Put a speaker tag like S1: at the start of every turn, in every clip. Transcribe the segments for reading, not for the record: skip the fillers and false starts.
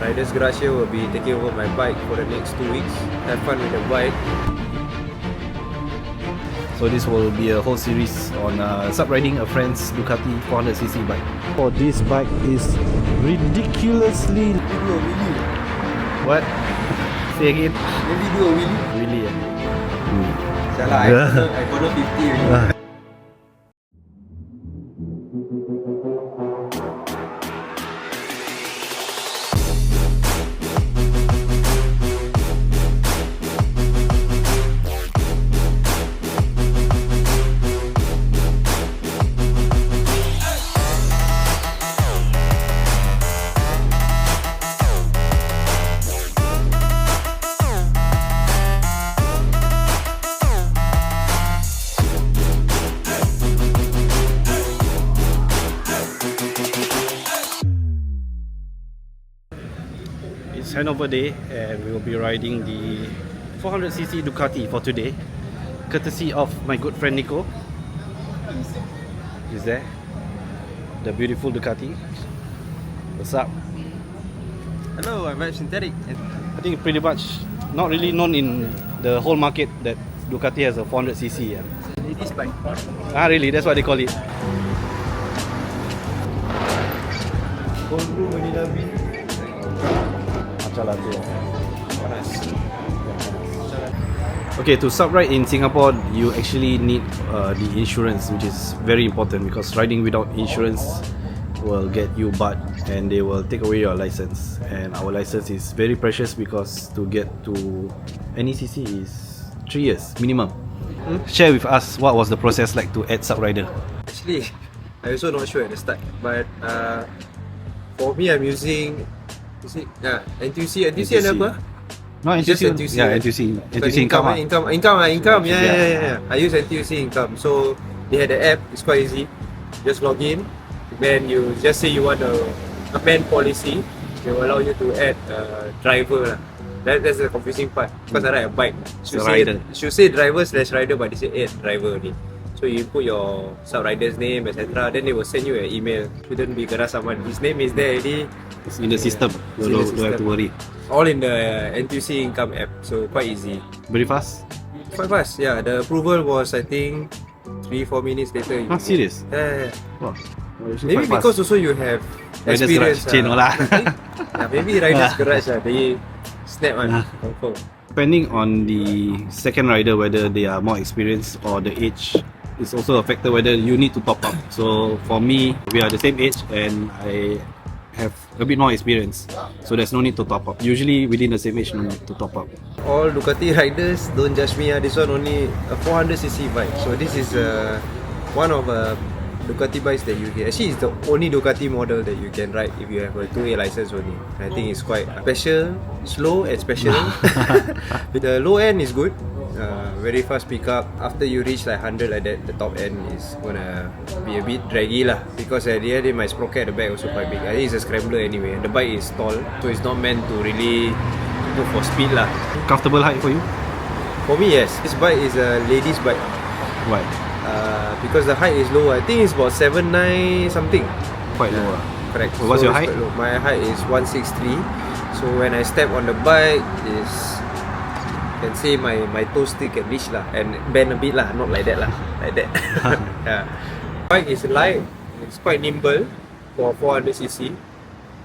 S1: Riders Garage here will be taking over my bike for the next 2 weeks. Have fun with the bike.
S2: So this will be a whole series on subriding a friend's Ducati 400cc bike. Oh, this bike is ridiculously... What? Say again?
S1: Maybe do a wheelie.
S2: Really?
S1: Salah, I corner 50 already.
S2: It's handover day and we will be riding the 400cc Ducati for today, courtesy of my good friend Nicco. Is there? The beautiful Ducati. What's up?
S1: Hello, I'm Synthetic.
S2: I think pretty much not really known in the whole market that Ducati has a 400cc. Yeah.
S1: Ladies bike.
S2: Ah, really? That's what they call it.
S1: Cold brew vanilla bean.
S2: Okay, to subride in Singapore, you actually need the insurance, which is very important because riding without insurance will get you barred and they will take away your license. And our license is very precious because to get to any CC is 3 years minimum. Share with us what was the process like to add subrider.
S1: Actually, I also not sure at the start, but for me, I'm using NTUC and apa?
S2: No,
S1: Just
S2: NTUC.
S1: NTUC.
S2: Yeah, NTUC income.
S1: Income. Yeah. I use NTUC income. So they had the app. It's quite easy. Just log in. Then you just say you want to amend policy. They will allow you to add driver lah. That's the confusing part because I ride a bike. Should say driver/rider, but they say add driver only. So you put your sub-rider's name, etc. Then they will send you an email. Shouldn't be keras someone. His name is there already.
S2: It's in the system. You don't have to worry.
S1: All in the NTUC income app. So quite easy.
S2: Very fast.
S1: Quite fast. Yeah. The approval was I think 3-4 minutes later.
S2: Ah, serious?
S1: Yeah.
S2: Wow.
S1: Maybe because also you have
S2: Riders
S1: experience.
S2: Garage,
S1: Maybe Riders Garage they snap one. Confirm.
S2: Depending on the second rider, whether they are more experienced or the age is also a factor whether you need to top up. So for me, we are the same age and I have a bit more experience, so there's no need to top up. Usually within the same age, no need to top up.
S1: All Ducati riders, don't judge me. This one only a 400cc bike. So this is one of Ducati bikes that you get. Actually, it's the only Ducati model that you can ride if you have a 2A license only. I think it's quite special, slow and special. The low end is good. Very fast pickup. After you reach like 100 like that, the top end is gonna be a bit draggy lah. Because at the end, my sprocket at the back also quite big. I think it's a scrambler anyway. The bike is tall, so it's not meant to really go for speed lah.
S2: Comfortable height for you?
S1: For me, yes. This bike is a ladies bike.
S2: Why?
S1: Because the height is low. I think it's about 7'9" something.
S2: Quite low.
S1: Correct.
S2: What's your height?
S1: My height is 163. So when I step on the bike, is can say my toes still can reach lah and bend a bit lah, not like that lah, like that. Yeah. Bike is light. It's quite nimble for 400cc.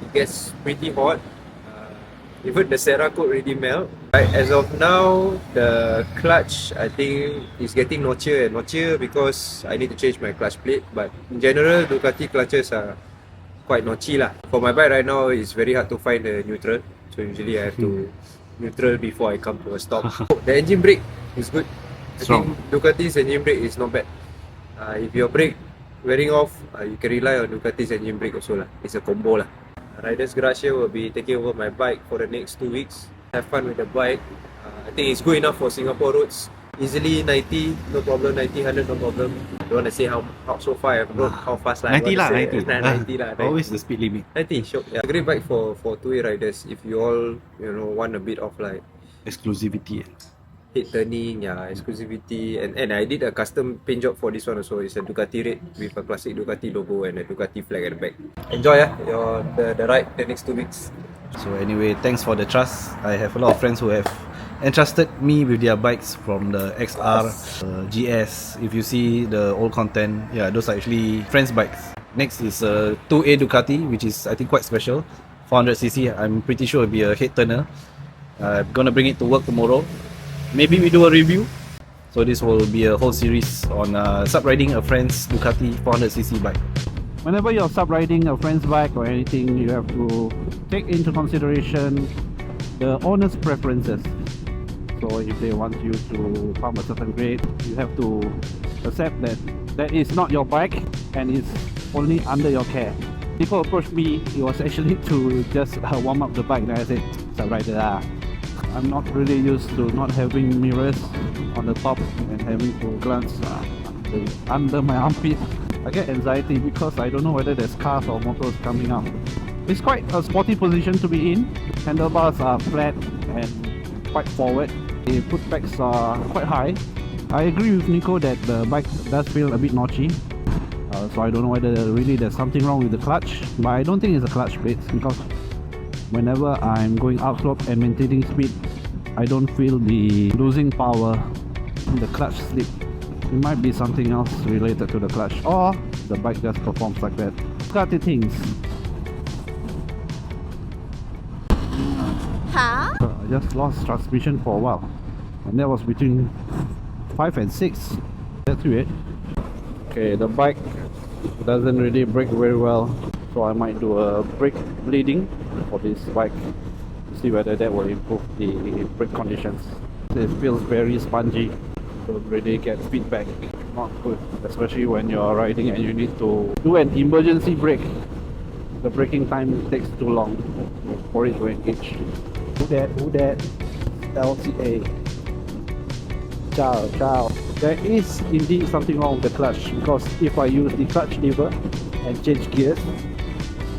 S1: It gets pretty hot. Even the Serra coat already melt. Right, as of now, the clutch I think is getting notchier and notchier because I need to change my clutch plate. But in general, Ducati clutches are quite notchy lah. For my bike right now, it's very hard to find the neutral. So usually I have to neutral before I come to a stop. The engine brake is good. I think Ducati's engine brake is not bad. If your brake wearing off, you can rely on Ducati's engine brake also lah. It's a combo lah. Riders Garage here will be taking over my bike for the next 2 weeks. Have fun with the bike. I think it's good enough for Singapore roads. Easily 90, no problem. 90, 100, no problem. I don't want to say how so far I've rode, how fast lah.
S2: 90 lah,
S1: 90 lah.
S2: Always the speed limit.
S1: 90, sure. Yeah. Great bike for 2A riders if you all want a bit of like
S2: exclusivity.
S1: head turning, exclusivity, and I did a custom paint job for this one also. It's a Ducati red with a classic Ducati logo and a Ducati flag at the back. Enjoy the ride the next 2 weeks.
S2: So anyway, thanks for the trust. I have a lot of friends who have entrusted me with their bikes from the XR, GS. If you see the old content, yeah, those are actually friends' bikes. Next is a 2A Ducati, which is I think quite special. 400cc. I'm pretty sure it'll be a head turner. I'm gonna bring it to work tomorrow. Maybe we do a review. So this will be a whole series on sub-riding a friend's Ducati 400cc bike. Whenever you're sub-riding a friend's bike or anything, you have to take into consideration the owner's preferences. So if they want you to pump a certain grade, you have to accept that that is not your bike and is only under your care. People approached me, it was actually to just warm up the bike. Then I said, sub-rider lah. I'm not really used to not having mirrors on the top and having to glance under my armpit. I get anxiety because I don't know whether there's cars or motors coming up. It's quite a sporty position to be in. Handlebars are flat and quite forward. The footpegs are quite high. I agree with Nicco that the bike does feel a bit notchy. So I don't know whether really there's something wrong with the clutch. But I don't think it's a clutch plate because whenever I'm going upslope and maintaining speed, I don't feel the losing power in the clutch slip. It might be something else related to the clutch, or the bike just performs like that. Got the things.
S3: Huh?
S2: I just lost transmission for a while, and that was between 5 and 6. That's weird. Okay, the bike doesn't really brake very well, so I might do a brake bleeding for this bike to see whether that will improve the brake conditions. It feels very spongy. Don't really get feedback. Not good, especially when you're riding and you need to do an emergency brake. The braking time takes too long for it to engage. Who that? LCA. Ciao. There is indeed something wrong with the clutch, because if I use the clutch lever and change gears,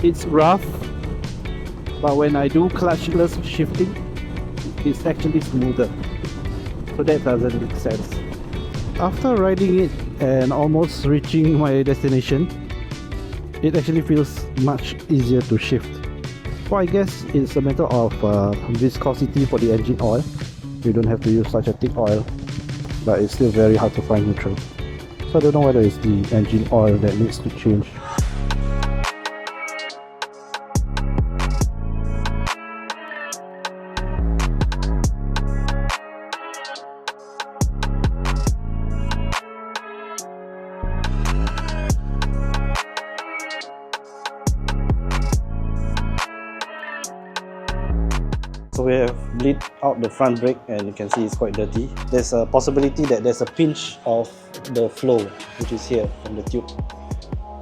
S2: it's rough, but when I do clutchless shifting, it's actually smoother. So that doesn't make sense. After riding it and almost reaching my destination, it actually feels much easier to shift. So I guess it's a matter of viscosity for the engine oil. You don't have to use such a thick oil, but it's still very hard to find neutral. So I don't know whether it's the engine oil that needs to change. So we have bleed out the front brake, and you can see it's quite dirty. There's a possibility that there's a pinch of the flow, which is here from the tube.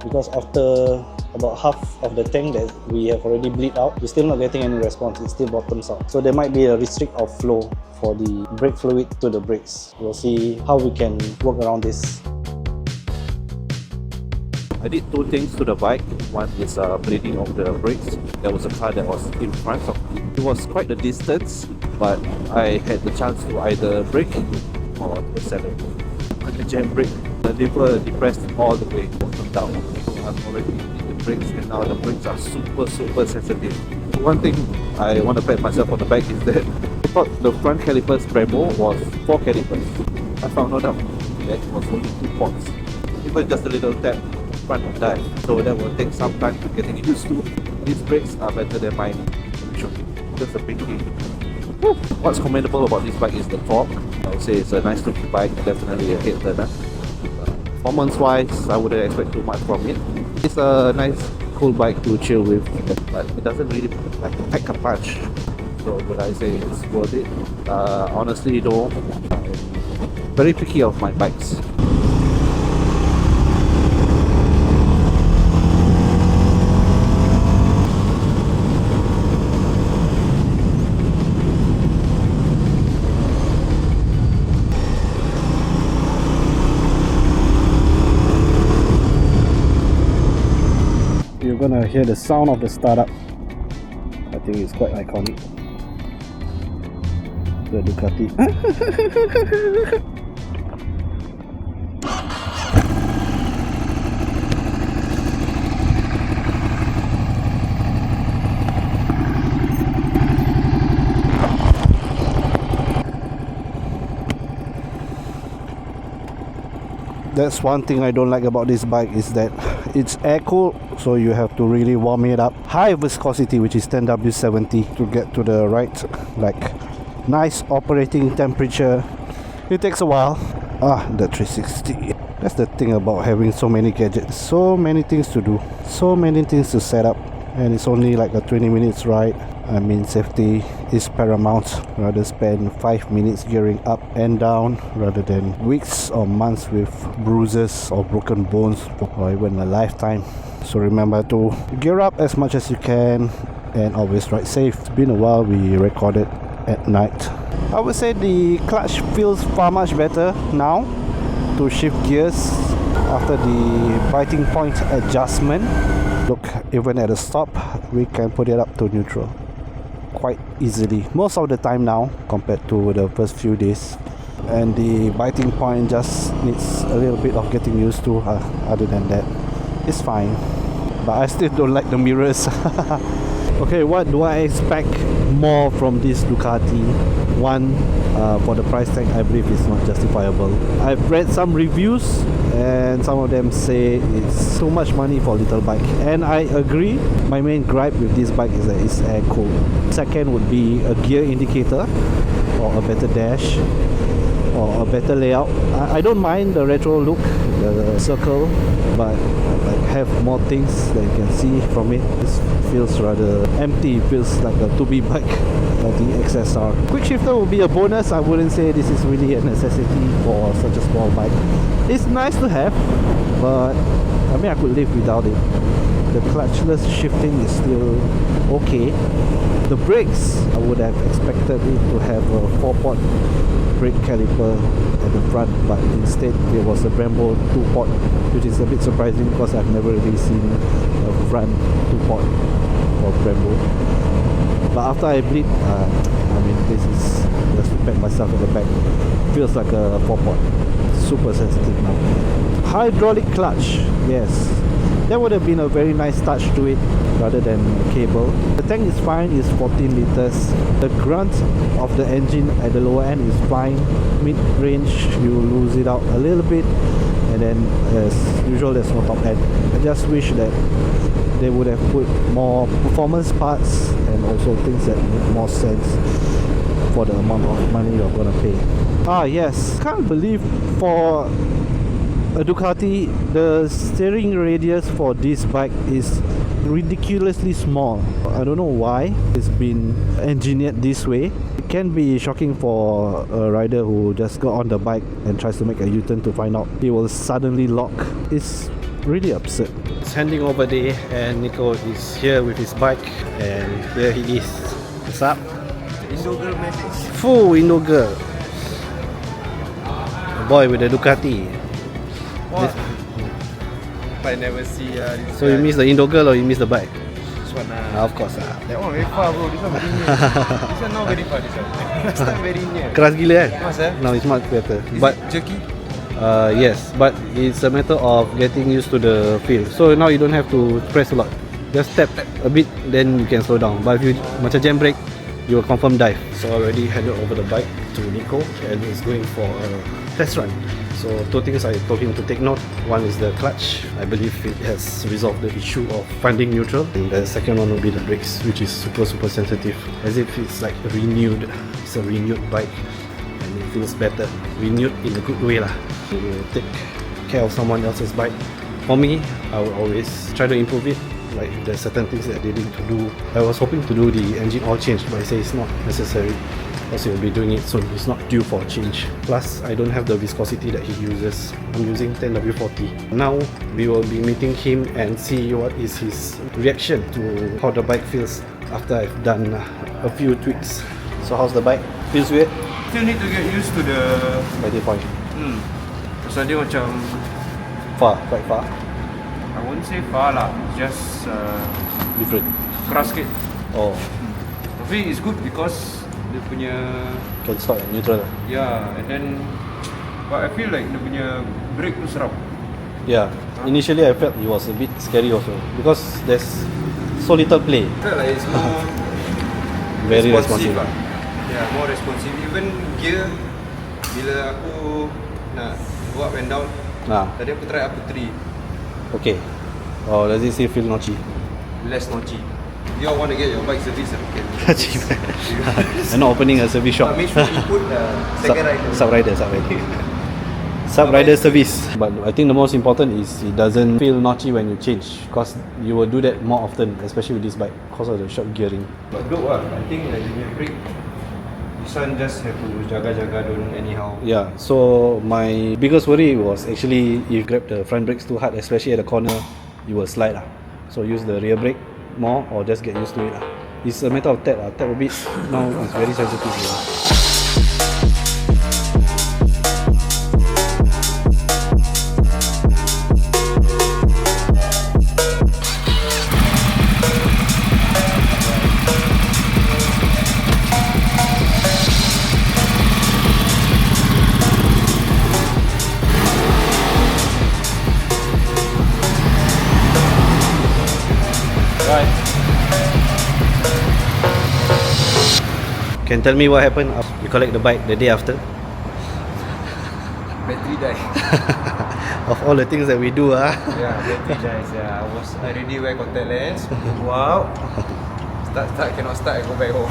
S2: Because after about half of the tank that we have already bleed out, we're still not getting any response. It still bottoms out. So there might be a restrict of flow for the brake fluid to the brakes. We'll see how we can work around this. I did two things to the bike. One is bleeding of the brakes. There was a car that was in front of me. It was quite a distance, but I had the chance to either brake or accelerate. When the jam brake, the lever depressed all the way, bottom down. So I'm already in the brakes, and now the brakes are super sensitive. One thing I want to pat myself on the back is that I thought the front calipers Brembo was 4 calipers. I found out that it was only 2 ports. Even just a little tap, front will die. So that will take some time to getting used to. These brakes are better than mine. Let me show you. Just a pinky. What's commendable about this bike is the torque. I would say it's a nice looking bike, definitely a head turner. Performance wise, I wouldn't expect too much from it. It's a nice, cool bike to chill with, but it doesn't really pack a punch. So would I say it's worth it? Honestly though, I'm very picky of my bikes. You're gonna hear the sound of the startup. I think it's quite iconic. the Ducati. That's one thing I don't like about this bike, is that it's air cooled, so you have to really warm it up. High viscosity, which is 10W70, to get to the right, like, nice operating temperature. It takes a while. The 360. That's the thing about having so many gadgets, so many things to do, so many things to set up, and it's only like a 20 minutes ride. I mean, safety is paramount. Rather spend 5 minutes gearing up and down rather than weeks or months with bruises or broken bones, or even a lifetime. So remember to gear up as much as you can and always ride safe. It's been a while we recorded at night. I would say the clutch feels far much better now to shift gears after the biting point adjustment. Look, even at a stop, we can put it up to neutral quite easily most of the time now compared to the first few days, and the biting point just needs a little bit of getting used to. Other than that, it's fine, but I still don't like the mirrors. Okay, what do I expect more from this Ducati? One, for the price tag, I believe it's not justifiable. I've read some reviews and some of them say it's so much money for a little bike, and I agree. My main gripe with this bike is that it's air cooled. Second would be a gear indicator or a better dash or a better layout. I don't mind the retro look, the circle, but like have more things that you can see from it. This feels rather empty, feels like a 2B bike, like the XSR. Quick shifter will be a bonus. I wouldn't say this is really a necessity for such a small bike. It's nice to have, but I mean, I could live without it. The clutchless shifting is still okay. The brakes, I would have expected it to have a 4-port brake caliper at the front, but instead there was a Brembo 2-port, which is a bit surprising because I've never really seen a front 2-port for Brembo. But after I bleed, I mean, this is just to pat myself at the back. Feels like a 4-port. Super sensitive now. Hydraulic clutch, yes. That would have been a very nice touch to it rather than a cable. The tank is fine, it's 14 liters. The grunt of the engine at the lower end is fine. Mid-range, you lose it out a little bit, and then as usual, there's no top end. I just wish that they would have put more performance parts and also things that make more sense for the amount of money you're gonna pay. Yes, can't believe for a Ducati, the steering radius for this bike is ridiculously small. I don't know why it's been engineered this way. It can be shocking for a rider who just got on the bike and tries to make a U-turn to find out it will suddenly lock. It's really absurd. It's handing over day and Nicco is here with his bike, and here he is. What's up?
S1: Indo girl message.
S2: Full Indo girl. The boy with the Ducati.
S1: What? I never see this
S2: So you miss the Indo girl or you miss the bike?
S1: This one
S2: Of course lah.
S1: That one very far bro, this one very near. This one not very far, this one. Last time very near.
S2: Keras gila kan?
S1: Mas
S2: Now it's much better.
S1: Is
S2: But
S1: it jerky?
S2: yes, but it's a matter of getting used to the feel. So now you don't have to press a lot. Just tap a bit, then you can slow down. But if you macam jam brake, you will confirm dive. So I already handed over the bike to Nicco, and he's going for a test run. So two things I told him to take note. One is the clutch. I believe it has resolved the issue of finding neutral. And the second one will be the brakes, which is super sensitive. As if it's like renewed. It's a renewed bike, and it feels better. Renewed in a good way lah. You take care of someone else's bike. For me, I will always try to improve it. Like there's certain things that they need to do. I was hoping to do the engine oil change, but I say it's not necessary because he'll be doing it soon. It's not due for a change. Plus, I don't have the viscosity that he uses. I'm using 10W40. Now, we will be meeting him and see what is his reaction to how the bike feels after I've done a few tweaks. So how's the bike? Feels weird?
S1: Still need to get used to the
S2: Biting point.
S1: Pasal dia macam
S2: Far, quite far.
S1: I won't say far lah, just
S2: Different.
S1: keras sikit.
S2: Oh.
S1: Tapi it's good because dia punya
S2: Can stop at neutral lah.
S1: and then but I feel like dia punya brake tu seram.
S2: Yeah, initially I felt it was a bit scary also because there's so little play.
S1: I felt like it's more
S2: Very responsive.
S1: lah. Yeah, more responsive. Even gear, bila aku nak go up and down, tadi aku try up to 3.
S2: Okay. Oh, does it still feel notchy?
S1: Less notchy. You all want to get your bike service, okay?
S2: I'm not opening a service shop.
S1: Make sure you put the second rider.
S2: Subrider. Subrider service. But I think the most important is it doesn't feel notchy when you change, because you will do that more often, especially with this bike, because of the short gearing.
S1: But dope lah. I think like you brake, this one just have to jaga-jaga, don't anyhow.
S2: Yeah, so my biggest worry was actually if you grab the front brakes too hard, especially at the corner, you will slide lah. So use the rear brake more or just get used to it lah. It's a matter of tap a bit. Now it's very sensitive. Can tell me what happened after you collect the bike the day after?
S1: Battery die.
S2: Of all the things that we do,
S1: Yeah, battery dies. Yeah, I already wear contact lens. Wow. Start cannot start. I go back home.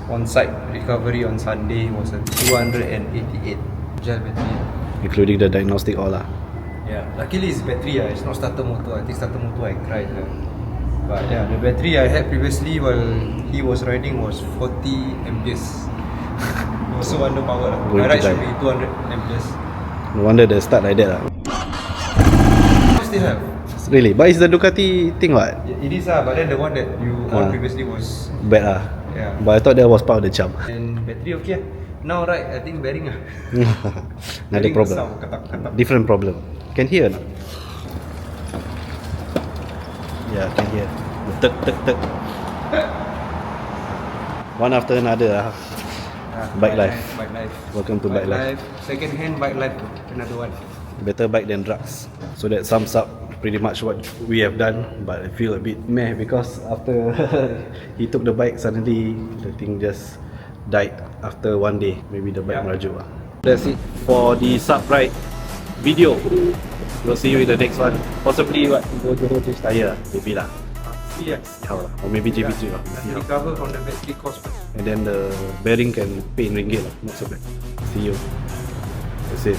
S1: On-site recovery on Sunday was a 288 gel battery.
S2: Including the diagnostic all lah.
S1: Yeah, luckily it's battery. It's not starter motor. I think starter motor I cried. But yeah, the battery I had previously while he was riding was 40 amperes. Also under power lah. My ride should be 200 amperes.
S2: No wonder they start like that lah.
S1: Still have.
S2: Really? But it's the Ducati thing what?
S1: It is but then the one that you on previously was
S2: bad lah.
S1: Yeah.
S2: But I thought that was part of the charm.
S1: And battery okay. Now right, I think bearing
S2: Another problem.
S1: Sound, katak.
S2: Different problem. Can hear or not? Yeah, can hear. Tek. One after another. Bike life. Welcome to bike life.
S1: Second hand bike life. Another one.
S2: Better bike than drugs. So that sums up pretty much what we have done. But I feel a bit meh because after he took the bike, suddenly the thing just died after one day. Maybe the bike merajuk. That's it for the Subride video. We'll see you in the next one. Possibly what? Go change tire, maybe lah.
S1: Yes.
S2: Or maybe JB3 lah.
S1: Recover from the battery cost first.
S2: And then the bearing can pay in ringgit lah. Not so bad. See you. That's it.